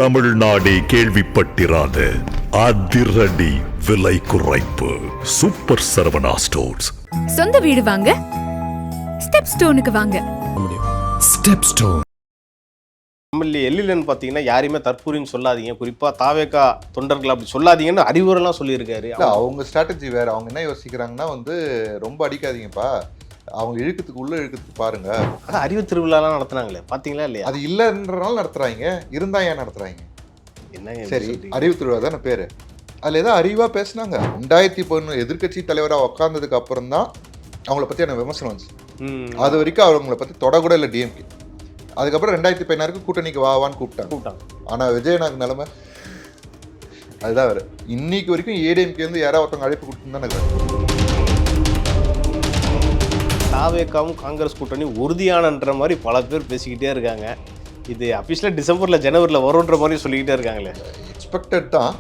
தமிழ்நாடே கேள்விப்பட்டிராத அதிரடி விலை குறைப்பு சூப்பர் சரவணா ஸ்டோர்ஸ். சொந்த வீடு வாங்க ஸ்டெப் ஸ்டோனுக்கு வாங்க. ஸ்டெப் ஸ்டோன் எல்லிலன்னு பார்த்தீங்கன்னா யாரையுமே தற்கூரின்னு சொல்லாதீங்க, குறிப்பாக தாவேகா தொண்டர்கள் அப்படி சொல்லாதீங்கன்னு அறிவுரைலாம் சொல்லியிருக்காரு. அவங்க ஸ்ட்ராட்டஜி வேற. அவங்க என்ன யோசிக்கிறாங்கன்னா ரொம்ப அடிக்காதீங்கப்பா, அவங்க இழுக்கத்துக்கு உள்ள இழுக்கத்துக்கு பாருங்க. ஆனால் அறிவு திருவிழாலாம் நடத்துனாங்களே பார்த்தீங்களா இல்லையா? அது இல்லைன்றனால நடத்துறாங்க, இருந்தா ஏன் நடத்துறாங்க? என்னங்க சரி, அறிவு திருவிழா தானே பேரு. அதுல ஏதோ அறிவா பேசினாங்க. 2011 எதிர்கட்சி தலைவராக உட்கார்ந்ததுக்கு அப்புறம் தான் அவங்கள பத்தி எனக்கு விமர்சனம் வந்துச்சு. அது வரைக்கும் அவங்கள பத்தி தொடக்கூட இல்லை டிஎம்கே. அதுக்கப்புறம் 2016 கூட்டணிக்கு வாவான்னு கூப்பிட்டாங்க. ஆனா விஜயநாயக் நிலைமை அதுதான் வேற. இன்னைக்கு வரைக்கும் ஏடிஎம்கே வந்து யாராவது ஒருத்தவங்க அழைப்பு கொடுத்துருந்தானே. தாவேகாவும் காங்கிரஸ் கூட்டணி உறுதியானன்ற மாதிரி பல பேர் பேசிக்கிட்டே இருக்காங்க. இது அஃபிஷியலாக டிசம்பரில் ஜனவரியில் வரும்ன்ற மாதிரி சொல்லிக்கிட்டே இருக்காங்களே. எக்ஸ்பெக்டட் தான்.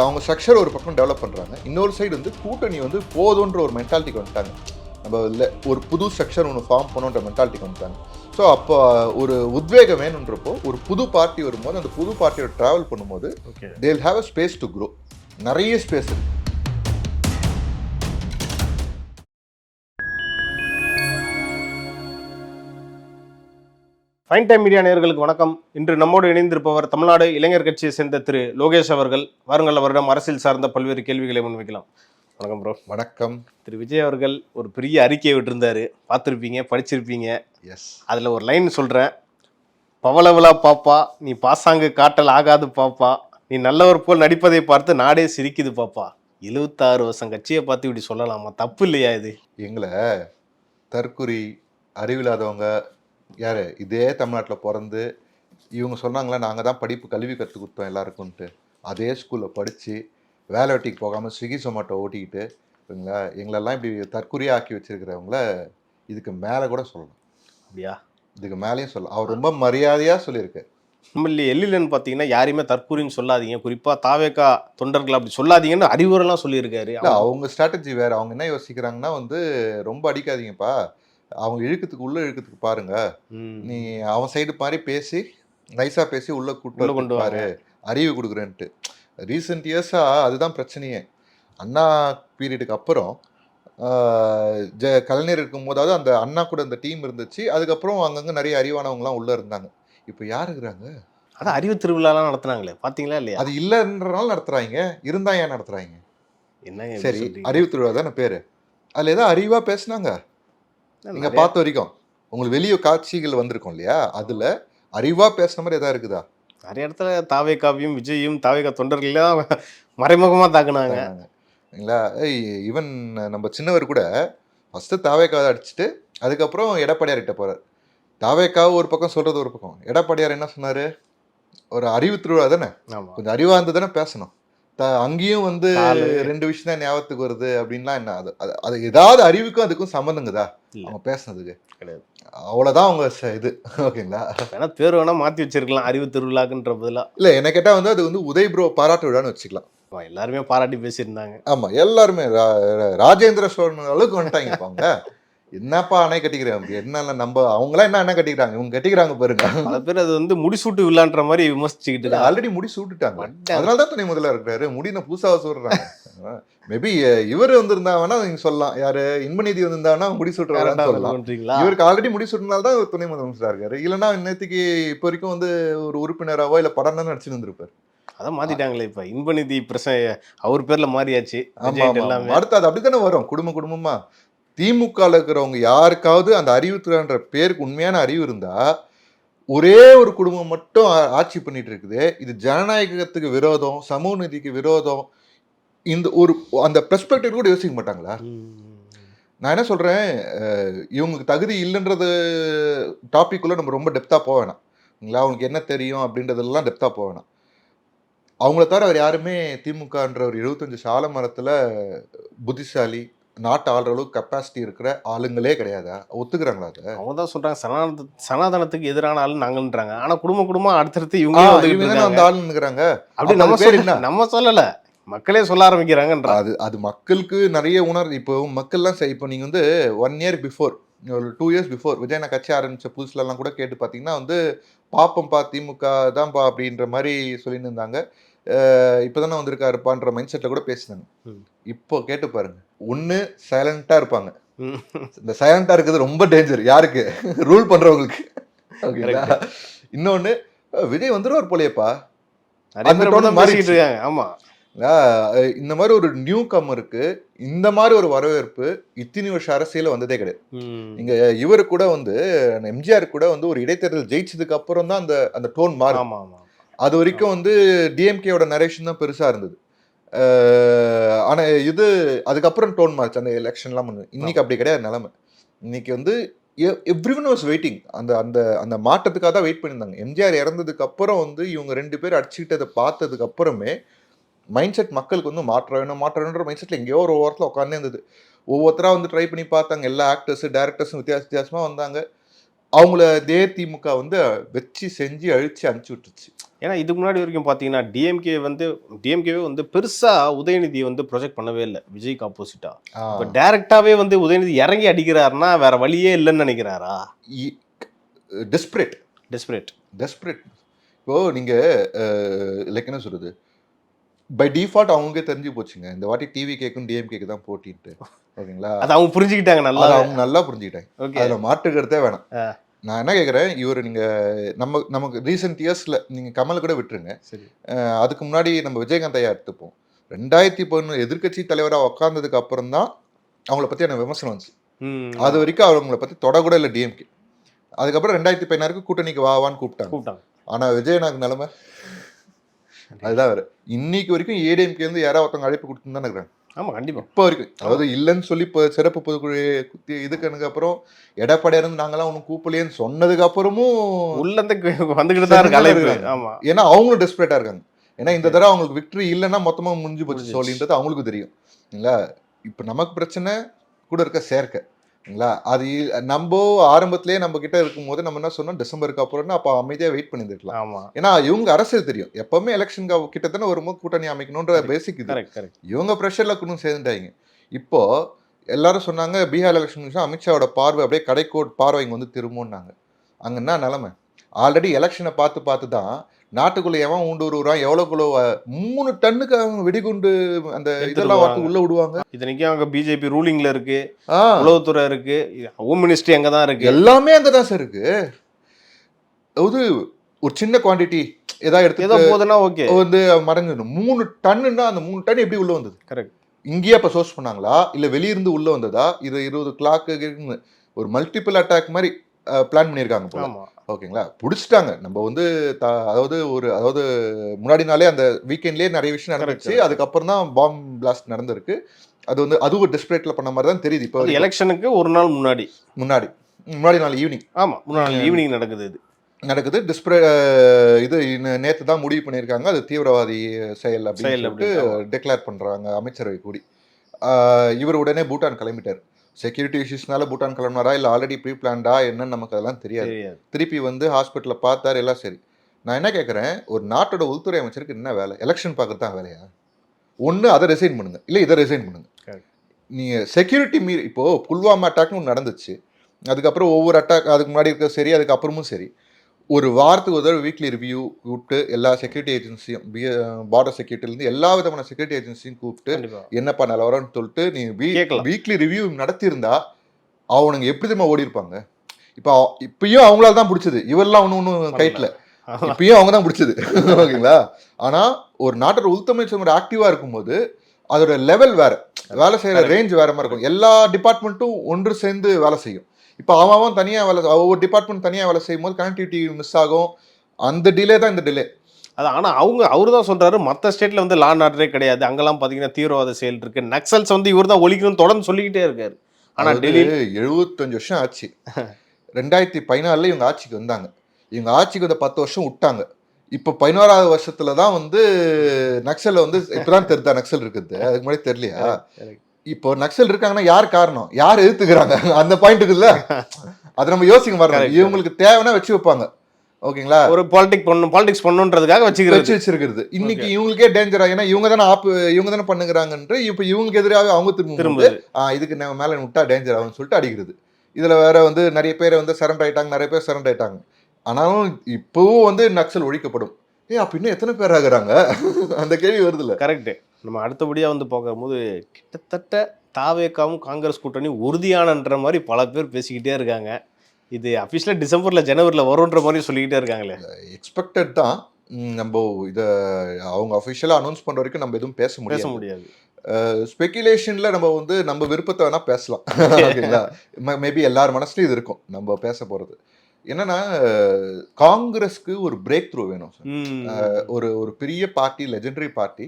அவங்க ஸ்ட்ரக்சர் ஒரு பக்கம் டெவலப் பண்ணுறாங்க. இன்னொரு சைடு கூட்டணி போதுன்ற ஒரு மென்டாலிட்டிக்கு வந்துட்டாங்க. நம்ம இல்லை ஒரு புது ஸ்ட்ரக்சர் ஒன்று ஃபார்ம் பண்ணுன்ற மென்டாலிட்டிக்கு வந்துட்டாங்க. ஸோ அப்போ ஒரு உத்வேகம் வேணுன்றப்போ ஒரு புது பார்ட்டி வரும்போது அந்த புது பார்ட்டியோட ட்ராவல் பண்ணும்போது they will have a space to grow. நிறைய ஸ்பேஸ் இருக்கு. ஃபைன் டைம் மீடியா நேயர்களுக்கு வணக்கம். இன்று நம்மோடு இணைந்திருப்பவர் தமிழ்நாடு இளைஞர் கட்சியை சேர்ந்த திரு லோகேஷ் அவர்கள். வாருங்கள், அவரிடம் அரசியல் சார்ந்த பல்வேறு கேள்விகளை முன்வைக்கலாம். வணக்கம் ப்ரோ. வணக்கம். திரு விஜய் அவர்கள் ஒரு பெரிய அறிக்கையை விட்டிருந்தாரு, பார்த்துருப்பீங்க, படிச்சிருப்பீங்க. எஸ். அதில் ஒரு லைன் சொல்கிறேன். பவளவலா பாப்பா, நீ பாசாங்கு காட்டல் ஆகாது பாப்பா, நீ நல்லவர் போல் நடிப்பதை பார்த்து நாடே சிரிக்குது பாப்பா. 76 வருஷம் கட்சியை பார்த்து இப்படி சொல்லலாமா? தப்பு இல்லையா இது? எங்களை தற்குறி அறிவில்லாதவங்க யார் இதே தமிழ்நாட்டில் பிறந்து இவங்க சொன்னாங்களே நாங்கள் தான் கல்வி கற்றுக் கொடுத்தோம் எல்லாருக்கும்ன்ட்டு. அதே ஸ்கூலில் படித்து வேலை வெட்டிக்கு போகாமல் ஸ்விக்கி சொமேட்டோ ஓட்டிக்கிட்டு இல்லைங்களா எங்களெல்லாம் இப்படி தற்குறியாக ஆக்கி வச்சுருக்கிறவங்கள இதுக்கு மேலே கூட சொல்லலாம். அப்படியா? இதுக்கு மேலேயும் சொல்லலாம். அவர் ரொம்ப மரியாதையாக சொல்லியிருக்காரு. எல்லிலன்னு பார்த்தீங்கன்னா யாரையுமே தற்கூரின்னு சொல்லாதீங்க, குறிப்பாக தாவேகா தொண்டர்கள் அப்படி சொல்லாதீங்கன்னு அறிவுரைலாம் சொல்லியிருக்காரு. அவங்க ஸ்ட்ராட்டஜி வேறு. அவங்க என்ன யோசிக்கிறாங்கன்னா ரொம்ப அடிக்காதீங்கப்பா, அவங்க இழுக்கத்துக்கு உள்ள இழுக்கத்துக்கு பாருங்க, நீ அவன் சைடு மாதிரி பேசி நைஸா பேசி உள்ள கூட்டு கொண்டு வாரு, அறிவு கொடுக்குறேன்ட்டு. ரீசெண்ட் இயர்ஸா அதுதான் பிரச்சனையே. அண்ணா பீரியடுக்கு அப்புறம் கலைஞர் இருக்கும் போதாவது அந்த அண்ணா கூட அந்த டீம் இருந்துச்சு. அதுக்கப்புறம் அங்கங்க நிறைய அறிவானவங்கலாம் உள்ள இருந்தாங்க. இப்போ யார் இருக்கிறாங்க? அதான் அறிவு திருவிழாலாம் நடத்துனாங்களே பார்த்தீங்களா இல்லையா? அது இல்லைன்றனால நடத்துறாங்க, இருந்தா ஏன் நடத்துறாங்க? என்ன சரி, அறிவு திருவிழா தானே பேரு. அதுல ஏதோ அறிவா பேசினாங்க. நீங்க பார்த்த வரைக்கும் உங்களுக்கு வெளியே காட்சிகள் வந்திருக்கும் இல்லையா, அதுல அறிவா பேசுற மாதிரி எதா இருக்குதா? நிறைய இடத்துல தாவேகாவையும் விஜயும் தாவேகா தொண்டர்கள்லாம் மறைமுகமா தாக்குனாங்க. ஈவன் நம்ம சின்னவர் கூட ஃபர்ஸ்ட் தாவேகாவை அடிச்சுட்டு அதுக்கப்புறம் எடப்பாடியார்கிட்ட போறாரு. தாவேகாவை ஒரு பக்கம் சொல்றது ஒரு பக்கம், எடப்பாடியார் என்ன சொன்னாரு, ஒரு அறிவு திருவிழா தானே, கொஞ்சம் அறிவா இருந்து தானே பேசணும். அங்கேயும் 2 விஷயம் தான் ஞாபகத்துக்கு வருது அப்படின்லாம் என்ன? அது ஏதாவது அறிவுக்கும் அதுக்கும் சம்மந்தங்குதா அவங்க பேசுனதுக்கு? கிடையாது. அவ்வளோதான் அவங்க இது. ஓகேங்களா? ஏன்னா பேர் வேணா மாற்றி வச்சிருக்கலாம் அறிவு திருவிழாக்குன்ற பதிலாக. இல்லை, என்ன கேட்டால் அது உதய் ப்ரோ பாராட்டு விழான்னு வச்சுக்கலாம். எல்லாருமே பாராட்டி பேசியிருந்தாங்க. ஆமாம், எல்லாருமே ராஜேந்திர சோழன் அளவுக்கு வந்துட்டாங்க. அவங்க என்னப்பா அணை கட்டிக்கிறேன், என்ன நம்ம அவங்களாம் என்ன அணை கட்டிக்கிறாங்க, இவங்க கட்டிக்கிறாங்க பாருங்க. பல பேர் அது முடிசூட்டு விழான்ற மாதிரி விமர்சிச்சுக்கிட்டு ஆல்ரெடி முடி சூட்டுட்டாங்க. அதனாலதான் துணை முதல்ல இருக்கிறாரு. முடின புதுசாக சொல்றாங்க. மேபி இவர் வந்திருந்தாங்கன்னா நீங்க சொல்லலாம், யாரு இன்பநீதி வந்திருந்தாங்கன்னா முடி சூட்டுறாருன்னு சொல்லலாம். இவருக்கு ஆல்ரெடி முடி சூட்டினால்தான் துணை முதலமைச்சரா இருக்காரு. இல்லைன்னா இன்னத்துக்கு இப்போ வரைக்கும் ஒரு உறுப்பினராவோ இல்லை படம் தான் நடிச்சுட்டு வந்திருப்பாரு. அதான் மாத்திட்டாங்களே இப்ப இன்பநிதி பிரச்சனை அவர் பேர்ல மாறியாச்சு. அடுத்து அது அப்படித்தானே வரும், குடும்பமா. திமுக இருக்கிறவங்க யாருக்காவது அந்த அறிவுத்துறைன்ற பேருக்கு உண்மையான அறிவு இருந்தா, ஒரே ஒரு குடும்பம் மட்டும் ஆட்சி பண்ணிட்டு இருக்குது, இது ஜனநாயகத்துக்கு விரோதம், சமூக நீதிக்கு விரோதம், இந்த அந்த பெர்ஸ்பெக்டிவ் கூட யோசிக்க மாட்டாங்களா? நான் என்ன சொல்றேன், இவங்களுக்கு தகுதி இல்லைன்றது டாபிக்குள்ள நம்ம ரொம்ப டெப்தா போக வேணாம். அவங்களுக்கு என்ன தெரியும் அப்படின்றதெல்லாம் டெப்தா போக வேணாம். அவங்கள தவிர அவர் யாருமே திமுகன்ற ஒரு 75 சால மரத்துல புத்திசாலி, நாட்டு ஆள்ற அளவுக்கு கெப்பாசிட்டி இருக்கிற ஆளுங்களே கிடையாதா? ஒத்துக்கிறாங்களா? அதை அவங்க தான் சொல்றாங்க, சனாதனத்துக்கு எதிரான ஆளு நாங்கன்றாங்க. ஆனா குடும்பம் அடுத்தடுத்து இவங்க அந்த ஆளுங்கிறாங்க. அப்படி நம்ம சொல்லல, மக்களே சொல்ல ஆரம்பிக்கிறாங்கன்ற. அது மக்களுக்கு நிறைய உணர்வு. இப்போ மக்கள்லாம் இப்போ நீங்க 1 இயர் பிஃபோர் ஒரு 2 இயர்ஸ் பிஃபோர் விஜய் நான் கட்சி ஆரம்பிச்ச புதுசுலலாம் கூட கேட்டு பார்த்தீங்கன்னா வந்து பாப்பம்பா திமுக தான்ப்பா அப்படின்ற மாதிரி சொல்லிட்டு இருந்தாங்க. இப்போதானே வந்திருக்காருப்பான்ற மைண்ட் செட்டில் கூட பேசினாங்க. இப்போ கேட்டு பாருங்க, ஒன்று சைலண்டாக இருப்பாங்க. இந்த சைலண்டாக இருக்கிறது ரொம்ப டேஞ்சர் யாருக்கு, ரூல் பண்ணுறவங்களுக்கு. ஓகேங்களா? இன்னொன்று விஜய் வந்துடுவார் போலேப்பா, ஆமா. இந்த மாதிரி ஒரு நியூ கம்மருக்கு இந்த மாதிரி ஒரு வரவேற்பு இத்தனை வருஷம் அரசியல வந்ததே கிடையாது. இங்க இவரு கூட வந்து எம்ஜிஆர் கூட வந்து ஒரு இடைத்தேர்தல் ஜெயிச்சதுக்கு அப்புறம் தான் அந்த டோன் மாறும். அது வரைக்கும் வந்து டிஎம்கேயோட நரேஷன் தான் பெருசா இருந்தது. ஆனா இது அதுக்கப்புறம் டோன் மாறுச்சு அந்த எலெக்ஷன்லாம். இன்னைக்கு அப்படி கிடையாது நிலைமை. இன்னைக்கு வந்து எவ்ரிவன் வாஸ் வெயிட்டிங். அந்த அந்த அந்த மாற்றத்துக்காக தான் வெயிட் பண்ணியிருந்தாங்க. எம்ஜிஆர் இறந்ததுக்கு அப்புறம் வந்து இவங்க 2 பேர் அடிச்சுக்கிட்டதை பார்த்ததுக்கு அப்புறமே மைண்ட் செட் மக்களுக்கு வந்து மாற்ற வேணுன்ற மைண்ட் செட்டில் எங்கேயோ ஒரு ஓரத்தில் உட்காந்தே இருந்தது. ஒவ்வொருத்தரா வந்து ட்ரை பண்ணி பார்த்தாங்க. எல்லா ஆக்டர்ஸு டேரக்டர்ஸும் வித்தியாசமாக வந்தாங்க. அவங்கள திமுக வந்து வச்சு செஞ்சு அழிச்சு அனுப்பிச்சி விட்டுருச்சு. ஏன்னா இதுக்கு முன்னாடி வரைக்கும் பார்த்தீங்கன்னா டிஎம்கேவே வந்து பெருசாக உதயநிதி வந்து ப்ரொஜெக்ட் பண்ணவே இல்லை விஜய்க்கு ஆப்போசிட்டா. இப்போ டேரக்டாகவே வந்து உதயநிதி இறங்கி அடிக்கிறாருன்னா வேற வழியே இல்லைன்னு நினைக்கிறாரா? டெஸ்பரேட். இப்போ நீங்கள் லைக் என்ன சொல்றது, பை டிஃபால்ட் அவங்களுக்கே தெரிஞ்சு போச்சுங்க இந்த வாட்டி டிவி கேக்கும் டிஎம்கேக்கு தான் போட்டின்ட்டு. ஓகேங்களா? அது அவங்க புரிஞ்சுக்கிட்டாங்க, அவங்க நல்லா புரிஞ்சுக்கிட்டாங்க. அதில் மாற்றுக்கிறதே வேணாம். நான் என்ன கேட்குறேன், இவர் நீங்கள் நமக்கு ரீசெண்ட் இயர்ஸில் நீங்கள் கமல் கூட விட்டுருங்க. சரி, அதுக்கு முன்னாடி நம்ம விஜயகாந்த் ஐயா எடுத்துப்போம். 2011 எதிர்கட்சி தலைவராக உட்கார்ந்ததுக்கு அப்புறம் தான் அவங்கள பற்றி எனக்கு விமர்சனம் வந்துச்சு. அது வரைக்கும் அவங்கள பற்றி தொடக்கூட இல்லை டிஎம்கே. அதுக்கப்புறம் 2016 கூட்டணிக்கு வாவான்னு கூப்பிட்டாங்க. ஆனால் விஜயநாத் நிலைமை அதுதான் வேறு. இன்னைக்கு வரைக்கும் ஏடிஎம்கே இருந்து யாராவது ஒருத்தவங்க அழைப்பு கொடுத்துன்னு தான் இருக்கிறாங்க. ஆமாம், கண்டிப்பாக. இப்போ வரைக்கும் அதாவது இல்லைன்னு சொல்லி இப்போ சிறப்பு பொதுக்குழு இதுக்கு அப்புறம் எடப்பாடியா இருந்து நாங்களாம் ஒன்றும் கூப்பிடலேன்னு சொன்னதுக்கு அப்புறமும் வந்துக்கிட்டு தான் இருக்கு. ஆமாம், ஏன்னா அவங்களும் டெஸ்பரேட்டாக இருக்காங்க. ஏன்னா இந்த தடவை அவங்களுக்கு விக்டரி இல்லைன்னா மொத்தமாக முடிஞ்சு போச்சு சொல்லின்றது அவங்களுக்கு தெரியும். இல்லைங்களா? இப்போ நமக்கு பிரச்சனை கூட இருக்க சேர்க்கை. இல்லைங்களா? அது நம்ம ஆரம்பத்திலேயே நம்ம கிட்ட இருக்கும்போது நம்ம என்ன சொன்னோம், டிசம்பருக்கு அப்புறம்னா அப்போ அமைதியாக வெயிட் பண்ணியிருக்கலாம். ஆமாம், ஏன்னா இவங்க அரசியல் தெரியும். எப்பவுமே எலெக்ஷன் கிட்டத்தட்ட வரும்போது கூட்டணி அமைக்கணுன்ற பேசிக் இது. இவங்க ப்ரெஷரில் கூட சேர்ந்துட்டாங்க. இப்போ எல்லாரும் சொன்னாங்க பீகார் எலெக்ஷன் அமித்ஷாவோட பார்வை அப்படியே கடைக்கோட் பார்வை இங்கே வந்து திரும்பும்னாங்க. அங்கே என்ன நிலைமை, ஆல்ரெடி எலெக்ஷனை பார்த்து தான் நாட்டுக்குள்ள எவன் ஊண்டுருவான், எவ்வளோக்குள்ள 3 டன்னுக்கு அவங்க வெடிகுண்டு அந்த இதெல்லாம் வார்த்தை உள்ள விடுவாங்க. இத்தனைக்கும் அவங்க பிஜேபி ரூலிங்ல இருக்கு, உளவுத்துறை இருக்கு, ஹோம் மினிஸ்ட்ரி அங்கே தான் இருக்கு, எல்லாமே அங்கே தான் சார் இருக்கு. அதாவது ஒரு சின்ன குவான்டிட்டி ஏதாவது எடுத்து போதுன்னா ஓகே வந்து மறைஞ்சிடும். 3 டன்னுன்னா அந்த 3 டன் எப்படி உள்ள வந்தது? கரெக்ட். இங்கேயே அப்போ சோர்ஸ் பண்ணாங்களா இல்லை வெளியிருந்து உள்ள வந்ததா? இது 20 கிளாக்கு ஒரு மல்டிபிள் அட்டாக் மாதிரி பிளான் பண்ணியிருக்காங்க போல. ஓகேங்களா? பிடிச்சிட்டாங்க. நம்ம வந்து அதாவது முன்னாடி நாளே அந்த வீக்கெண்ட்லேயே நிறைய விஷயம் நடந்துச்சு. அதுக்கப்புறம் தான் பாம் பிளாஸ்ட் நடந்திருக்கு. அது வந்து அதுவும் டெஸ்பரேட்ல பண்ண மாதிரி தான் தெரியுது. இப்போ எலெக்ஷனுக்கு ஒரு நாள் முன்னாடி நாள் ஈவினிங். ஆமாம், முன்னாள் ஈவினிங் நடக்குது. இது நேற்று தான் முடிவு பண்ணியிருக்காங்க. அது தீவிரவாதி செயல் அப்படின்னு டிக்ளேர் பண்ணுறாங்க அமைச்சரவை கூடி. இவர் உடனே பூட்டான் கிளம்பிட்டார். செக்யூரிட்டி இஷ்யூஸ்னால பூட்டான் கிளம்பினாரா இல்லை ஆல்ரெடி ப்ரீ பிளான்டா என்னன்னு நமக்கு அதெல்லாம் தெரியாது. திருப்பி வந்து ஹாஸ்பிட்டலில் பார்த்தாரு, எல்லாம் சரி. நான் என்ன கேட்குறேன், ஒரு நாட்டோட உள்துறை அமைச்சருக்கு என்ன வேலை? எலெக்ஷன் பார்க்கறது தான் வேலையா? ஒன்று அதை ரிசைன் பண்ணுங்க, இல்லை இதை ரிசைன் பண்ணுங்க. நீங்கள் செக்யூரிட்டி மீறி இப்போது புல்வாமா அட்டாக்னு ஒன்று நடந்துச்சு. அதுக்கப்புறம் ஒவ்வொரு அட்டாக் அதுக்கு முன்னாடி இருக்க சரி, அதுக்கப்புறமும் சரி, ஒரு வாரத்துக்கு ஒரு வீக்லி ரிவ்யூ கூப்பிட்டு எல்லா செக்யூரிட்டி ஏஜென்சியும் பார்டர் செக்யூரிட்டிலேருந்து எல்லா விதமான செக்யூரிட்டி ஏஜென்சியும் கூப்பிட்டு என்னப்பா நிலவரம்னு சொல்லிட்டு நீ வீக்லி ரிவ்யூ நடத்தியிருந்தா அவனுங்க எப்படி தெரியுமா ஓடி இருப்பாங்க. இப்பயும் அவங்களால தான் பிடிச்சது, இவரெல்லாம் ஒன்றும் கைட்டில், இப்பயும் அவங்க தான் பிடிச்சது. ஓகேங்களா? ஆனால் ஒரு நாட்டோட உள்துறை ஆக்டிவாக இருக்கும்போது அதோட லெவல் வேற, வேலை செய்கிற ரேஞ்ச் வேற மாதிரி இருக்கும். எல்லா டிபார்ட்மெண்ட்டும் ஒன்று சேர்ந்து வேலை செய்யும். இப்போ அவன் தனியாக வேலை, ஒவ்வொரு டிபார்ட்மெண்ட் தனியாக வேலை செய்யும் போது கனெக்டிவிட்டி மிஸ் ஆகும். அந்த டிலே தான் இந்த டிலே. அது ஆனால் அவரு தான் சொல்கிறாரு, மற்ற ஸ்டேட்டில் வந்து லா அண்ட் ஆர்டரே கிடையாது, அங்கெல்லாம் பார்த்தீங்கன்னா தீவிரவாத செயல் இருக்கு, நக்சல்ஸ் வந்து இவர் தான் ஒழிக்கணும்னு தொடர்ந்து சொல்லிக்கிட்டே இருக்காரு. ஆனால் டெல்லியில் 75 வருஷம் ஆச்சு. 2014 இவங்க ஆட்சிக்கு வந்தாங்க. இவங்க ஆட்சிக்கு வந்து 10 வருஷம் விட்டாங்க. இப்போ 11வது வருஷத்துல தான் வந்து நக்சல் வந்து இப்பதான் தெரியுதா நக்சல் இருக்குது, அதுக்கு முன்னாடி தெரியலையா? இப்போ நக்சல் இருக்காங்கன்னா யார் காரணம், யார் எதிர்த்துக்கிறாங்க, அந்த பாயிண்ட் இருக்குல்ல, அதை நம்ம யோசிக்க மாட்டோம். இவங்களுக்கு தேவைன்னா வச்சு வைப்பாங்க. ஓகேங்களா? ஒரு பாலிடிக்ஸ் பண்ணுன்றதுக்காக வச்சிருக்கிறது. இன்னைக்கு இவங்களுக்கே டேஞ்சரா, ஏன்னா இவங்க தானே பண்ணுகிறாங்கன்ற. இப்போ இவங்களுக்கு எதிராக அவங்க திரும்ப இதுக்கு நம்ம மேல விட்டா டேஞ்சர் ஆகும்னு சொல்லிட்டு அடிக்கிறது. இதுல வேற வந்து நிறைய பேர் வந்து சரண்டர் ஆயிட்டாங்க, நிறைய பேர் சரண்டர் ஆயிட்டாங்க. ஆனாலும் இப்பவும் வந்து நக்சல் ஒழிக்கப்படும். அப்ப இன்னும் எத்தனை பேர் ஆகுறாங்க? அந்த கேள்வி வருது இல்ல. கரெக்ட். நம்ம அடுத்தபடியா வந்து பார்க்கும்போது கிட்டத்தட்ட தாவேகாவும் காங்கிரஸ் கூட்டணி உறுதியானன்ற மாதிரி பல பேர் பேசிக்கிட்டே இருக்காங்க. இது அஃபிஷியலாக டிசம்பர்ல ஜனவரியில வரும்ன்ற மாதிரி சொல்லிக்கிட்டே இருக்காங்களே. எக்ஸ்பெக்டட் தான். நம்ம இதை அவங்க அஃபிஷியலாக அனௌன்ஸ் பண்ணுற வரைக்கும் நம்ம எதுவும் பேச முடியாது. ஸ்பெகுலேஷனில் நம்ம வந்து நம்ம விருப்பத்தை வேணால் பேசலாம். ஓகேங்களா? மேபி எல்லார் மனசுலையும் இது இருக்கும் நம்ம பேச போகிறது. என்னன்னா காங்கிரஸ்க்கு ஒரு பிரேக் த்ரூ வேணும் சார். ஒரு பெரிய பார்ட்டி, லெஜெண்டரி பார்ட்டி,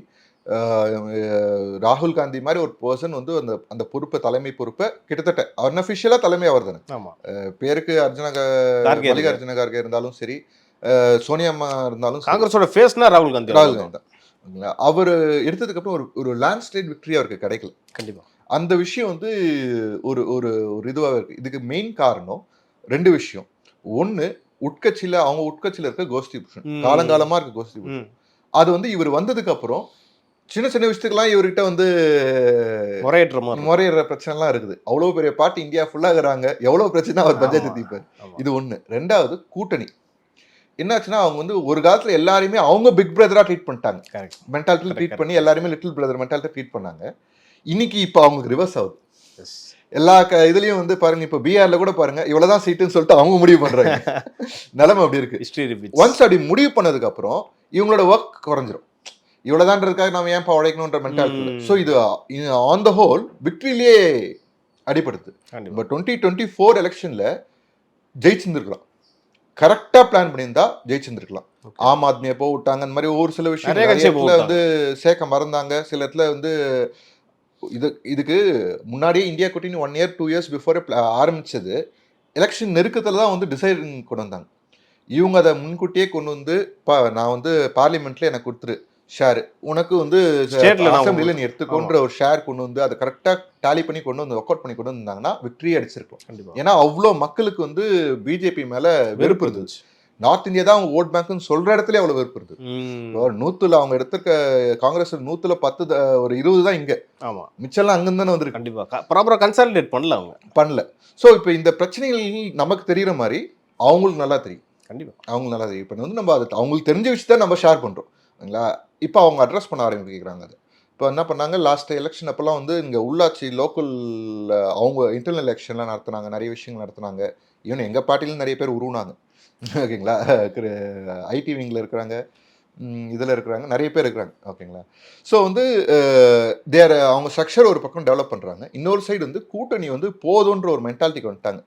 ராகுல் காந்தி மாதிரி ஒரு பர்சன் வந்து அந்த பொறுப்பை, தலைமை பொறுப்பை கிட்டத்தட்ட அன்அஃபிஷியலா தலைமை அவர் தானே. பேருக்கு மல்லிகார்ஜுன கார்கே இருந்தாலும் சரி, சோனியா அம்மா இருந்தாலும் காங்கிரஸோட ஃபேஸ்னா ராகுல் காந்தி தான். அவர் எடுத்ததுக்கு அப்புறம் ஒரு லேண்ட்ஸ்லைட் விக்டரி அவருக்கு கிடைக்கல. கண்டிப்பா அந்த விஷயம் வந்து ஒரு ஒரு இதுவாக இருக்கு. இதுக்கு மெயின் காரணம் 2 விஷயம். ஒன்னு, அவங்க உட்கட்சியில இருக்க கோஷ்டி புஷன், காலங்காலமா இருக்க கோஷ்டி புஷன். அது வந்து இவர் வந்ததுக்கு அப்புறம் சின்ன சின்ன விஷயத்துக்கெல்லாம் இவர்கிட்ட வந்து முறையிடுற பிரச்சனை எல்லாம் இருக்குது. அவ்வளவு பெரிய பார்ட்டி இந்தியா ஃபுல்லா இருக்கிறாங்க, எவ்வளவு பிரச்சனை அவர் பட்ஜெட் தீப்பார். இது ஒண்ணு. 2வது கூட்டணி என்னாச்சுன்னா, அவங்க வந்து ஒரு காலத்துல எல்லாருமே அவங்க பிக் பிரதரா ட்ரீட் பண்ணிட்டாங்க, மென்டாலிட்டியில ட்ரீட் பண்ணி எல்லாருமே லிட்டில் பிரதர் மென்டாலிட்டி ட்ரீட் பண்ணாங்க. இன்னைக்கு இப்ப அவங்களுக்கு ரிவர்ஸ் ஆகுது. எல்லா இதுலயும் வந்து பாருங்க, இப்ப பீகார்ல கூட பாருங்க, இவ்வளவுதான் சீட்டுன்னு சொல்லிட்டு அவங்க முடிவு பண்றாங்க. நிலைமை அப்படி இருக்கு. ஒன்ஸ் அப்படி முடிவு பண்ணதுக்கு அப்புறம் இவங்களோட ஒர்க் குறைஞ்சிரும். இவ்வளவுதான்றதுக்காக நம்ம ஏன் உழைக்கணும்ன்ற மென்டாலிட்டி. ஸோ இது ஆன் த ஹோல் விக்டரியிலே அடிபடுது. இப்போ 2024 எலெக்ஷன்ல ஜெயிச்சிருந்துருக்கலாம், கரெக்டா பிளான் பண்ணியிருந்தா ஜெயிச்சிருந்துருக்கலாம். ஆம் ஆத்மியை போக விட்டாங்க, அந்த மாதிரி ஒரு சில விஷயம் வந்து சேர்க்க மறந்தாங்க. சில இடத்துல வந்து இதுக்கு முன்னாடியே இந்தியா கூட்டணி 1 year 2 years பிஃபோர் ஆரம்பிச்சது எலெக்ஷன் நெருக்கத்தில் தான் வந்து டிசைடிங் கொண்டு வந்தாங்க. இவங்க அதை முன்கூட்டியே கொண்டு வந்து நான் வந்து பார்லிமெண்ட்ல எனக்கு கொடுத்துரு ஷேர், உனக்கு வந்து அசம்பிளில நீ எடுத்துக்கோன்ற ஒரு ஷேர் கொண்டு வந்து அதை கரெக்டா டாலி பண்ணி கொண்டு வந்து ஒர்க் அவுட் பண்ணி கொண்டு வந்தாங்கன்னா விக்டரி அடிச்சிருக்கும். ஏன்னா அவ்வளோ மக்களுக்கு வந்து பிஜேபி மேல வெறுப்பு இருந்துச்சு. நார்த் இந்தியா தான் அவங்க ஓட் பேங்க்னு சொல்ற இடத்துல அவ்வளவு வெறுப்பு இருக்கு. 100ல அவங்க எடுத்திருக்க காங்கிரஸ் 100ல 10 ஒரு 20 தான் இங்க. ஆமா, மிச்சம்லாம் அங்கிருந்து தானே வந்துருக்கு. கண்டிப்பா ப்ராப்பரா கன்சாலிடேட் பண்ணல. ஸோ இப்போ இந்த பிரச்சனைகள் நமக்கு தெரியற மாதிரி அவங்களுக்கு நல்லா தெரியும். கண்டிப்பா அவங்களுக்கு நல்லா தெரியும். இப்போ வந்து நம்ம அது அவங்களுக்கு தெரிஞ்ச விஷயத்த நம்ம ஷேர் பண்றோம். இப்போ அவங்க அட்ரஸ் பண்ண ஆரம்பிக்கிறாங்க. அது இப்போ என்ன பண்ணாங்க, லாஸ்ட் எலெக்ஷன் அப்பெல்லாம் வந்து இங்கே உள்ளாட்சி லோக்கல் அவங்க இன்டர்னல் எலெக்ஷன்லாம் நடத்துனாங்க, நிறைய விஷயங்கள் நடத்துனாங்க. ஈவன் எங்கள் பார்ட்டிலும் நிறைய பேர் உருவாங்க. ஓகேங்களா? ஐடி விங்கில் இருக்கிறாங்க, இதில் இருக்கிறாங்க, நிறைய பேர் இருக்கிறாங்க. ஓகேங்களா? ஸோ வந்து அவங்க ஸ்ட்ரக்சர் ஒரு பக்கம் டெவலப் பண்ணுறாங்க. இன்னொரு சைடு வந்து கூட்டணி வந்து போதுன்ற ஒரு மென்டாலிட்டிக்கு வந்துட்டாங்க.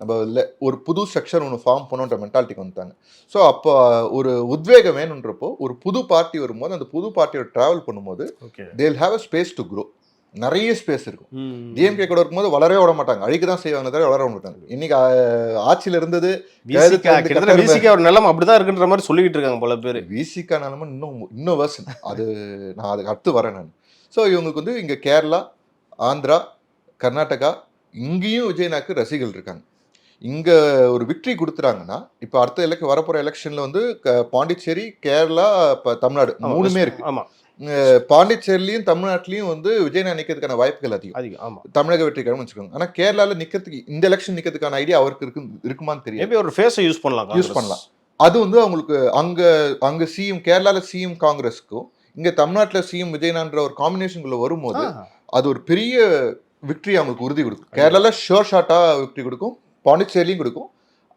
நம்ம இல்லை ஒரு புது ஸ்ட்ரக்சர் ஒன்று ஃபார்ம் பண்ணுன்ற மென்டாலிட்டிக்கு வந்துட்டாங்க. ஸோ அப்போ ஒரு உத்வேகம் வேணுன்றப்போ ஒரு புது பார்ட்டி வரும்போது அந்த புது பார்ட்டியோட ட்ராவல் பண்ணும்போது they will have a space to grow. நிறைய ஸ்பேஸ் இருக்கும். டிஎம்கே கூட இருக்கும்போது வளரவே விட மாட்டாங்க, அழிக்க தான் செய்வாங்க, தவிர வளர மாட்டாங்க. இன்னைக்கு ஆட்சியில் இருந்தது ஒரு நிலம் அப்படிதான் இருக்குன்ற மாதிரி சொல்லிக்கிட்டு இருக்காங்க பல பேர். விசிகா நிலம இன்னும் வேர்ஷன் அது. நான் அதுக்கு அடுத்து வரேன் நான். ஸோ இவங்களுக்கு வந்து இங்கே கேரளா, ஆந்திரா, கர்நாடகா, இங்கேயும் விஜயநாக்கு ரசிகர்கள் இருக்காங்க. இங்கே ஒரு விக்டரி கொடுத்துறாங்கன்னா இப்போ அடுத்த வரப்போகிற எலெக்ஷனில் வந்து பாண்டிச்சேரி, கேரளா, இப்போ தமிழ்நாடு 3மே இருக்கு. ஆமாம், பாண்டிச்சேரிலையும் தமிழ்நாட்டிலையும் வந்து விஜயநாத் நிற்கிறதுக்கான வாய்ப்புகள் அதிகம். தமிழக வெற்றி கழகம் வச்சுக்கோங்க. ஆனால் கேரளாவில் நிற்கிறதுக்கு இந்த எலெக்ஷன் நிற்கிறதுக்கான ஐடியா அவருக்கு இருக்குமான்னு தெரியும். ஒரு ஃபேஸை யூஸ் பண்ணலாம். அது வந்து அவங்களுக்கு அங்கே சிஎம் கேரளாவில் சிஎம் காங்கிரஸுக்கும் இங்கே தமிழ்நாட்டில் சிஎம் விஜயநாத்ன்ற ஒரு காம்பினேஷனுக்குள்ள வரும்போது அது ஒரு பெரிய விக்டரி அவங்களுக்கு உறுதி கொடுக்கும். கேரளாவில் ஷோர் ஷார்ட்டாக விக்டரி கொடுக்கும், பாண்டிச்சேரிலையும் கொடுக்கும்.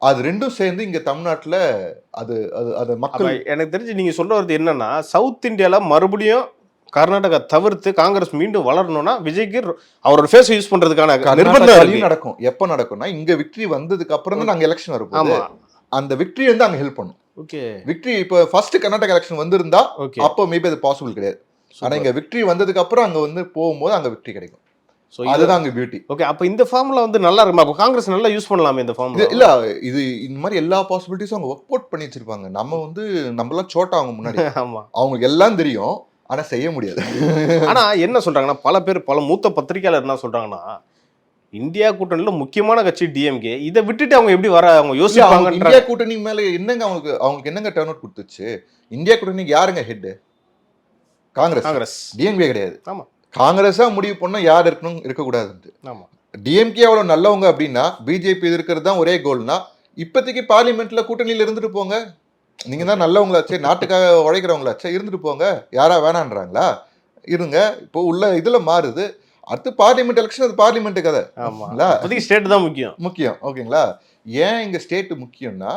அது ரெண்டும் சேர்ந்து இங்க தமிழ்நாட்டில் அது மக்கள் எனக்கு தெரிஞ்சு நீங்க சொல்ல வருது என்னன்னா, சவுத் இந்தியால மறுபடியும் கர்நாடகா தவிர்த்து காங்கிரஸ் மீண்டும் வளரணும்னா விஜய்க்கு அவரோட ஃபேஸ் யூஸ் பண்றதுக்கான நிர்பந்தம் நடக்கும். எப்ப நடக்கும்னா இங்க விக்டரி வந்ததுக்கு அப்புறம் தான் நாங்க எலெக்ஷன் வரும். அந்த விக்டரி வந்து அங்க ஹெல்ப் பண்ணும். ஓகே, விக்டரி இப்போ ஃபர்ஸ்ட் கர்நாடகா எலெக்ஷன் வந்திருந்தா அப்போ மேபி அது பாசிபிள் கிடையாது. ஆனா இங்க விக்டரி வந்ததுக்கு அப்புறம் அங்க வந்து போகும்போது அங்க விக்டரி கிடைக்கும். அதுதான் அங்க பியூட்டி. ஓகே, அப்ப இந்த ஃபார்முலா வந்து நல்லா இருக்குமா? அப்ப காங்கிரஸ் நல்லா யூஸ் பண்ணலாமே இந்த ஃபார்முலா? இல்ல, இது இந்த மாதிரி எல்லா பாசிபிலிட்டிஸும் அவங்க ஒர்க் அவுட் பண்ணி வச்சிருப்பாங்க. நம்ம வந்து நம்மளாம் சோட்டா அவங்க முன்னாடி. ஆமா, அவங்களுக்கு எல்லாம் தெரியும், ஆனா செய்ய முடியாது. ஆனா என்ன சொல்றாங்கன்னா, பல மூத்த பத்திரிகையாளர் என்ன சொல்றாங்கன்னா, இந்தியா கூட்டணியில முக்கியமான கட்சி டிஎம்கே, இதை விட்டுட்டு அவங்க எப்படி அவங்க யோசிப்பாங்க? இந்தியா கூட்டணி மேல என்னங்க அவங்களுக்கு என்னங்க டர்ன் அவுட் கொடுத்துச்சு? இந்தியா கூட்டணிக்கு யாருங்க ஹெட்? காங்கிரஸ். டிஎம்கே கிடையாது. ஆமா, காங்கிரஸா முடிவு பண்ணா யார் இருக்கணும் இருக்கக்கூடாதுன்ட்டு. டிஎம்கே அவ்வளவு நல்லவங்க அப்படின்னா பிஜேபி எதிர்க்கிறது தான் ஒரே கோல்னா இப்போதைக்கு பார்லிமெண்ட்ல கூட்டணியில இருந்துட்டு போங்க. நீங்க தான் நல்லவங்களாச்சே, நாட்டுக்காக உழைக்கிறவங்களாச்சே, இருந்துட்டு போங்க. யாரா வேணான்றாங்களா? இருங்க. இப்போ உள்ள இதுல மாறுது. அடுத்து பார்லிமெண்ட் எலெக்ஷன், அது பார்லிமெண்ட் கதை. ஸ்டேட் தான் முக்கியம். ஓகேங்களா? ஏன் இங்க ஸ்டேட் முக்கியம்னா,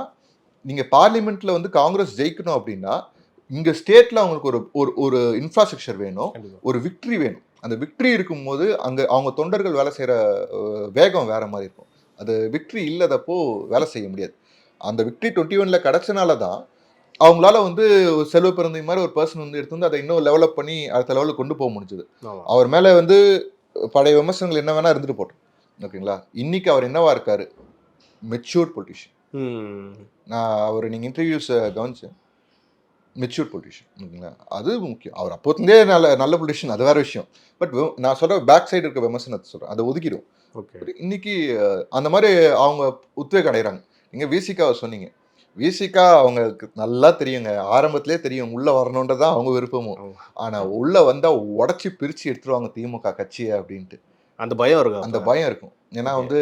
நீங்க பார்லிமெண்ட்ல வந்து காங்கிரஸ் ஜெயிக்கணும் அப்படின்னா இங்க ஸ்டேட்ல அவங்களுக்கு ஒரு ஒரு இன்ஃப்ராஸ்ட்ரக்சர் வேணும், ஒரு விக்டரி வேணும். அந்த விக்டரி இருக்கும்போது அங்க அவங்க தொண்டர்கள் வேலை செய்யற வேகம் வேற மாதிரி இருக்கும். அது விக்டரி இல்லாதப்போ வேலை செய்ய முடியாது. அந்த விக்டரி 21ல கிடைச்சனால தான் அவங்களால வந்து செல்வ பிறந்தை மாதிரி ஒரு பர்சன் வந்து எடுத்து வந்து அதை இன்னும் டெவலப் பண்ணி அடுத்த லெவலுக்கு கொண்டு போக முடிஞ்சது. அவர் மேல வந்து பழைய விமர்சனங்கள் என்ன வேணா இருந்துட்டு போட்டோம். ஓகேங்களா? இன்னைக்கு அவர் என்னவா இருக்காரு? Mature politician. நான் அவர் நீங்க இன்டர்வியூஸ் கவனிச்சேன். Mature politician. ஓகேங்களா? அது முக்கியம். அவர் அப்போத்துலேருந்தே நல்ல பொலிட்டிஷியன், அது வேற விஷயம். பட் நான் சொல்ற பேக் சைடு இருக்க விமர்சனத்தை சொல்றேன், அதை ஒதுக்கிடும். இன்னைக்கு அந்த மாதிரி அவங்க உத்வேகம் அடைகிறாங்க. நீங்க விசிகாவை சொன்னீங்க. விசிகா அவங்களுக்கு நல்லா தெரியுங்க, ஆரம்பத்திலே தெரியும் உள்ள வரணுன்றதான் அவங்க விருப்பமும். ஆனா உள்ள வந்தா உடச்சி பிரிச்சு எடுத்துருவாங்க திமுக கட்சியை அப்படின்ட்டு அந்த பயம் இருக்கும். அந்த பயம் இருக்கும். ஏன்னா வந்து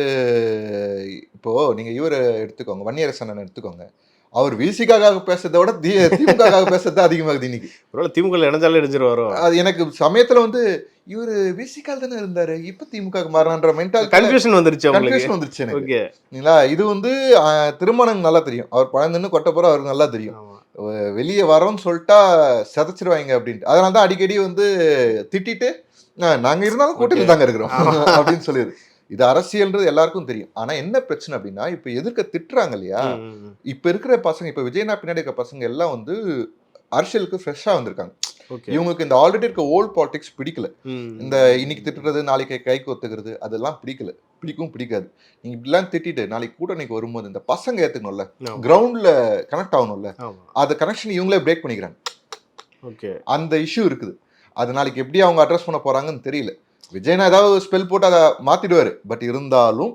இப்போ நீங்க இவர் எடுத்துக்கோங்க, வன்னியரசன் எடுத்துக்கோங்க. அவர் விசிகாக பேசுறதை விட திமுக பேசுறது அதிகமாகுது இன்னைக்கு. ஒருவேளை திமுக இணைஞ்சாலும் இணைஞ்சிருவாரோ. அது எனக்கு சமயத்துல வந்து இவரு விசிகால் தானே இருந்தாரு, இப்ப திமுக மாறினான்ற மென்டாலிட்டி கன்ஃபியூஷன் வந்துருச்சு. எனக்கு இது வந்து திருமணம் நல்லா தெரியும். அவர் பழந்துன்னு கொட்ட போற அவருக்கு நல்லா தெரியும். வெளியே வரோன்னு சொல்லிட்டா செதைச்சிருவாங்க அப்படின்ட்டு. அதனாலதான் அடிக்கடி வந்து திட்டிட்டு நாங்க இருந்தாலும் கூட்டத்தில் தாங்க இருக்கிறோம் அப்படின்னு சொல்லிடுது. இது அரசியல்ன்றது எல்லாருக்கும் தெரியும். ஆனா என்ன பிரச்சனை அப்படின்னா, இப்ப எதிர்க்க திட்டுறாங்க இல்லையா, இப்ப இருக்கிற பசங்க, இப்ப விஜயனா பின்னாடி இருக்க பசங்க எல்லாம் வந்து அரசியலுக்கு ஃப்ரெஷ்ஷா வந்திருக்காங்க. இவங்களுக்கு இந்த ஆல்ரெடி இருக்க ஓல்ட் பாலிடிக்ஸ் பிடிக்கல. இந்த இன்னைக்கு திட்டுறது நாளைக்கு கைக்கு ஒத்துக்கிறது அதெல்லாம் பிடிக்காது. நீங்க இப்படிலாம் திட்டிட்டு நாளைக்கு கூட்டணிக்கு வரும்போது இந்த பசங்க ஏத்துக்கணும்ல, கிரவுண்ட்ல கனெக்ட் ஆகணும்ல, அந்த கனெக்ஷன் இவங்களே பிரேக் பண்ணிக்கிறாங்க. அந்த இஷ்யூ இருக்குது. அது நாளைக்கு எப்படி அவங்க அட்ரஸ் பண்ண போறாங்கன்னு தெரியல. விஜயனா ஏதாவது ஸ்பெல் போட்டு அதை மாத்திடுவாரு. பட் இருந்தாலும்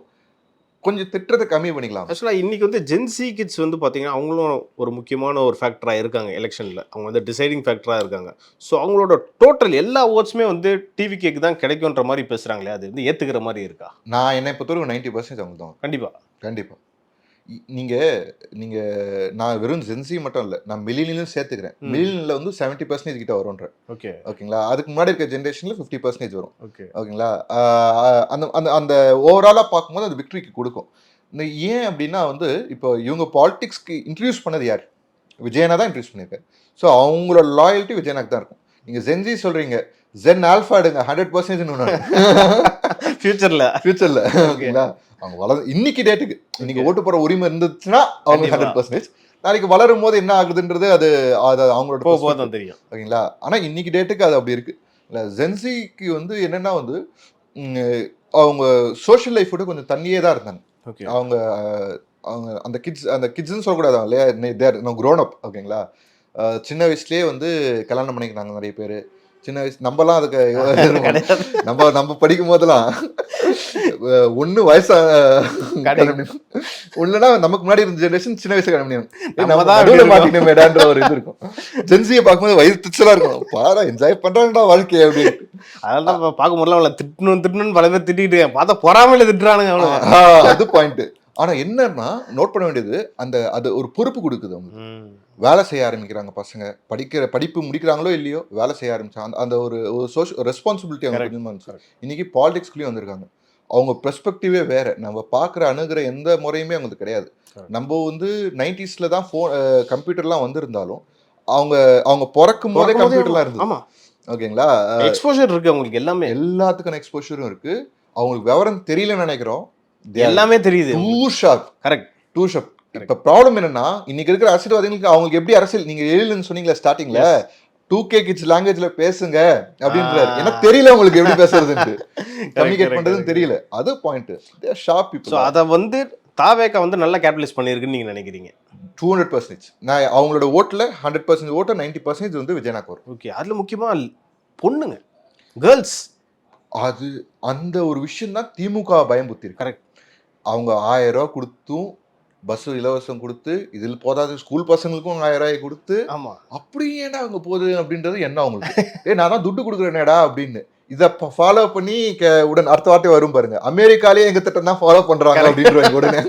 கொஞ்சம் திட்டத்தை கம்மி பண்ணிக்கலாம். ஆக்சுவலாக இன்னைக்கு வந்து ஜென்சி கிட்ஸ் வந்து பார்த்தீங்கன்னா அவங்களும் ஒரு முக்கியமான ஒரு ஃபேக்டராக இருக்காங்க எலெக்ஷனில். அவங்க வந்து டிசைடிங் ஃபேக்டராக இருக்காங்க. ஸோ அவங்களோட டோட்டல் எல்லா ஓட்ஸுமே வந்து டிவி கேக்கு தான் கிடைக்குன்ற மாதிரி பேசுகிறாங்களே, அது வந்து ஏற்றுக்கிற மாதிரி இருக்கா? நான் என்னை பொறுத்தவரைக்கும் 90% அவங்க தான். கண்டிப்பாக. நான் வெறும் ஜென்சி மட்டும் இல்லை, நான் மில்லியனிலும் சேர்த்துக்கிறேன். மில்லியனில் வந்து 70% கிட்ட வரும்ன்ற. ஓகேங்களா? அதுக்கு முன்னாடி இருக்க ஜென்ரேஷனில் 50% வரும். ஓகேங்களா? அந்த ஓவராலாக பார்க்கும்போது அது விக்டரிக்கு கொடுக்கும். ஏன் அப்படின்னா வந்து இப்போ இவங்க பாலிடிக்ஸ்க்கு இன்ட்ரடியூஸ் பண்ணது யார்? விஜயனா தான் இன்ட்ரடியூஸ் பண்ணியிருக்காரு. ஸோ அவங்களோட லாயல்ட்டி விஜயனாக்கு தான் இருக்கும். நீங்கள் ஜென்சி சொல்கிறீங்க, ஜென் ஆல்ஃபா எடுங்க 100% ஃபியூச்சரில். ஓகேங்களா? அவங்க வளர்ந்து இன்னைக்கு டேட்டுக்கு இன்னைக்கு ஓட்டு போற உரிமை இருந்துச்சுன்னா அவங்க 100%. நாளைக்கு வளரும் போது என்ன ஆகுதுன்றது அது அவங்களோட தெரியும். ஓகேங்களா? ஆனா இன்னைக்கு டேட்டுக்கு அது அப்படி இருக்கு. ஜென்சிக்கு வந்து என்னன்னா வந்து அவங்க சோஷியல் லைஃப் விட கொஞ்சம் தண்ணியே தான் இருந்தாங்க. அவங்க அந்த கிட்ஸ்ன்னு சொல்லக்கூடாது இல்லையா, க்ரோன் அப். ஓகேங்களா? சின்ன வயசுலயே வந்து கல்யாணம் பண்ணிக்கிறாங்க நிறைய பேர். சின்ன வயசு நம்மலாம் அதுக்கு நம்ம படிக்கும் போதெல்லாம் ஒண்ணு வயசா ஒண்ணுனா நமக்கு முன்னாடி இருந்த ஜெனரேஷன் சின்ன வயசு கல்யாணம் மாட்டினமேடான்ற ஒரு இது இருக்கும். ஜென்சியை பார்க்கும்போது வயசு திச்சலா இருக்கும். பாரா என்ஜாய் பண்றாங்கடா வாழ்க்கையை அப்படின்னு. அதெல்லாம் பார்க்கும்போது அவளை திட்டணும்னு பல பேர் திட்டிட்டு பார்த்தா பொறாமையில திட்டுறானுங்க. அது பாயிண்ட். ஆனா என்னன்னா நோட் பண்ண வேண்டியது, அது ஒரு பொறுப்பு கொடுக்குது. அவங்க வேலை செய்ய ஆரம்பிக்கிறாங்க. பசங்க படிப்பு முடிக்கிறாங்களோ இல்லையோ வேலை செய்ய ஆரம்பிச்சாங்க. அந்த ஒரு சோஷியல் ரெஸ்பான்சிபிலிட்டி அவங்க இருந்துச்சு. இன்னைக்கு பாலிடிக்ஸ்குள்ளேயும் வந்திருக்காங்க. அவங்க பெர்ஸ்பெக்டிவே வேற. நம்ம அணுகிற எந்த முறையுமே அவங்களுக்கு கிடையாது. நம்ம வந்து 90sல தான் கம்ப்யூட்டர்லாம் வந்திருந்தாலும் அவங்க பிறக்கும் போதே கம்ப்யூட்டர்லாம் இருந்தது. ஓகேங்களா? எக்ஸ்போஷர் இருக்கு அவங்களுக்கு. எல்லாத்துக்கான எக்ஸ்போஷரும் இருக்கு. அவங்களுக்கு விவரம் தெரியலன்னு நினைக்கிறோம். எல்லாமே தெரியுது. Two sharp. இப்ப ப்ராப்ளம் என்னன்னா, இன்னைக்கு இருக்கிற அரசியல்வாதிகளுக்கு அவங்களுக்கு எப்படி அரசியல், நீங்க எழுதுன்னு சொன்னீங்களா ஸ்டார்டிங்ல, 2K கிட்ஸ் லாங்குவேஜ்ல பேசுங்க அப்படின்றாரு. எனக்கு தெரியல உங்களுக்கு எப்படி பேசுறதுன்னு, கம்யூனிகேட் பண்றதுன்னு தெரியல. அது பாயிண்ட். Sharp people. அத வந்து தாவேகா வந்து நல்லா கேபிட்டலைஸ் பண்ணிருக்குன்னு நீங்க நினைக்கிறீங்க? 200%. நான் அவங்களோட ஓட்டுல 100% ஓட்டு 90% வந்து விஜயனாக்கு வரும். ஓகே. அதுல முக்கியமா பொண்ணுங்க, கேர்ள்ஸ், அது அந்த ஒரு விஷயம் தான் திமுக பயம்புத்தி இருக்கு. கரெக்ட். அவங்க 1000 ரூபாய் கொடுத்தும் பஸ் இலவசம் கொடுத்து, இதில் போதாது ஸ்கூல் பசங்களுக்கும் 1000 ரூபாய் கொடுத்து, அப்படி ஏன்டா அவங்க போகுது அப்படின்றது என்ன அவங்களுக்கு. நான் தான் துட்டு கொடுக்குறேனேடா அப்படின்னு. இதை ஃபாலோ பண்ணி உடன் அடுத்த வார்த்தை வரும் பாருங்க, அமெரிக்காலேயே எங்க திட்டம் தான் ஃபாலோ பண்றாங்க அப்படின்றாங்க உடனே.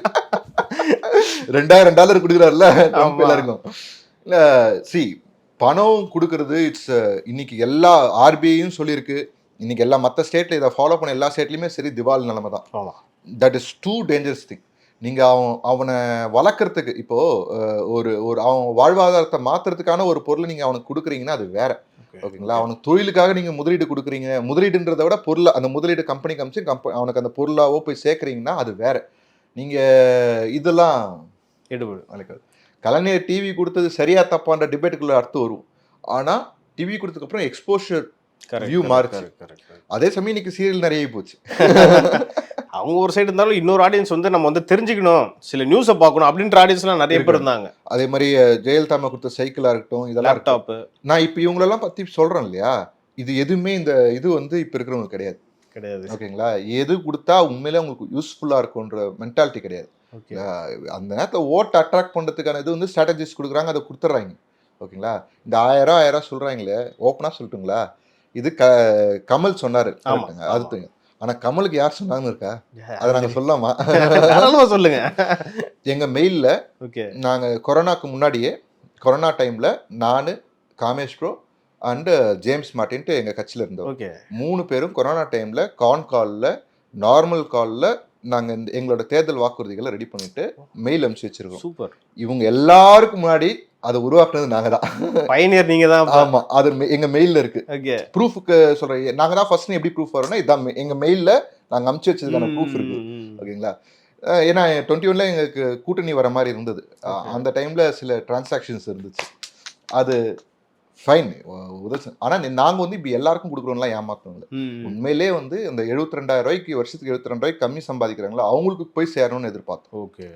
$2000 கொடுக்குறாருல ட்ரம்ப் எல்லாருக்கும். இல்ல சி பணம் கொடுக்கறது இட்ஸ் இன்னைக்கு எல்லா ஆர்பிஐயும் சொல்லியிருக்கு, இன்னைக்கு எல்லா மற்ற ஸ்டேட்ல இதை ஃபாலோ பண்ண எல்லா ஸ்டேட்லயுமே சரி திவால் நிலைமை தான். That is too dangerous thing. நீங்க அவனை வளர்க்கறதுக்கு இப்போ ஒரு அவன் வாழ்வாதாரத்தை மாத்துறதுக்கான ஒரு பொருளை நீங்க அவனுக்கு கொடுக்குறீங்கன்னா அது வேற. ஓகேங்களா, அவனுக்கு தொழிலுக்காக நீங்க முதலீடு கொடுக்குறீங்க, முதலீடுன்றதை விட பொருளை அந்த முதலீடு கம்பெனி காமிச்சு அவனுக்கு அந்த பொருளாவோ போய் சேர்க்குறீங்கன்னா அது வேற. நீங்க இதெல்லாம் எடுபடு. கலைஞர் டிவி கொடுத்தது சரியா தப்பான்ற டிபேட்டுக்குள்ள அடுத்து வரும். ஆனா டிவி கொடுத்ததுக்கு அப்புறம் எக்ஸ்போஷர் வியூ மாறுச்சு. அதே சமயம் இன்னைக்கு சீரியல் நிறைய போச்சு. அவங்க ஒரு சைடு இருந்தாலும் இன்னொரு ஆடியன்ஸ் வந்து நம்ம வந்து தெரிஞ்சுக்கணும், சில நியூஸை பார்க்கணும் அப்படின்ற ஆடியன்ஸ்லாம் நிறைய பேர் இருந்தாங்க. அதே மாதிரி ஜெயலலிதா கொடுத்த சைக்கிளா இருக்கட்டும், இதெல்லாம் லேப்டாப், நான் இப்போ இவங்களெல்லாம் பத்தி சொல்றேன் இல்லையா, இது எதுவுமே இந்த இது வந்து இப்போ இருக்கிறவங்களுக்கு கிடையாது. ஓகேங்களா, எது கொடுத்தா உண்மையிலே உங்களுக்கு யூஸ்ஃபுல்லா இருக்கும்ன்ற மென்டாலிட்டி கிடையாது. அந்த நேரத்தில் ஓட்டை அட்ராக்ட் பண்றதுக்கான இது வந்து ஸ்ட்ராட்டஜிஸ் கொடுக்குறாங்க, அதை கொடுத்துட்றாங்க. ஓகேங்களா, இந்த 1000 சொல்றாங்களே, ஓப்பனா சொல்லட்டுங்களா, இது கமல் சொன்னாரு, அது ஆனா கமலுக்கு யார் சொன்னாங்கன்னு இருக்கா, அதை நாங்க சொல்லாமா? சொல்லுங்க. எங்க மெயில்ல நாங்க கொரோனாக்கு முன்னாடியே, கொரோனா டைம்ல நானு, காமேஷ் ப்ரோ அண்ட் ஜேம்ஸ் மார்ட்டின்ட்டு எங்க கட்சியில இருந்தோம். 3 பேரும் கொரோனா டைம்ல கான் கால்ல, நார்மல் கால்ல நாங்க எங்களோட தேர்தல் வாக்குறுதிகளை ரெடி பண்ணிட்டு மெயில் அனுப்பிச்சு வச்சிருக்கோம். சூப்பர். இவங்க எல்லாருக்கும் முன்னாடி அதை உருவாக்குனது நாங்க தான். பயனியர் நீங்க தான். ஆமா, அது எங்க மெயில்ல இருக்கு. ப்ரூஃபுக்கு சொல்றேன், நாங்க தான் ஃபர்ஸ்ட் எப்படி ப்ரூஃப் வரும்னா இதான் எங்க மெயில்ல நாங்க அனுப்பிச்சு வச்சதுக்கான ப்ரூஃப் இருக்கு. ஓகேங்களா, ஏன்னா 21 எங்களுக்கு கூட்டணி வர மாதிரி இருந்தது. அந்த டைம்ல சில டிரான்சாக்ஷன்ஸ் இருந்துச்சு, அது ஃபைன் உதவி. ஆனா நாங்க வந்து இப்ப எல்லாருக்கும் கொடுக்குறோம்லாம் ஏமாத்தோம் இல்லை. உண்மையிலே வந்து இந்த 72,000 வருஷத்துக்கு 72,000 கம்மி சம்பாதிக்கிறாங்களா அவங்களுக்கு போய் சேரணும்னு எதிர்பார்த்தோம். ஓகே,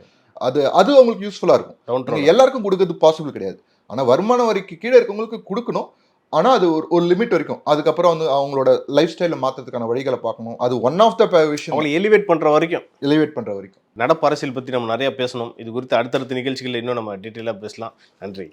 அது அவங்களுக்கு யூஸ்ஃபுல்லா இருக்கும். எல்லாருக்கும் கொடுக்கறது பாசிபிள் கிடையாது. ஆனா வருமான வரிக்கு கீழே இருக்கவங்களுக்கு கொடுக்கணும். ஆனா அது ஒரு லிமிட் வரைக்கும். அதுக்கப்புறம் வந்து அவங்களோட லைஃப் ஸ்டைல மாத்துறதுக்கான வழிகளை பார்க்கணும். அது ஒன் ஆஃப் த விஷயம். அவங்களை எலிவேட் பண்ற வரைக்கும் நடப்பு அரசியல் பத்தி நம்ம நிறைய பேசணும். இது குறித்து அடுத்தடுத்த நிகழ்ச்சிகள் இன்னும் நம்ம டீட்டெயிலா பேசலாம். நன்றி.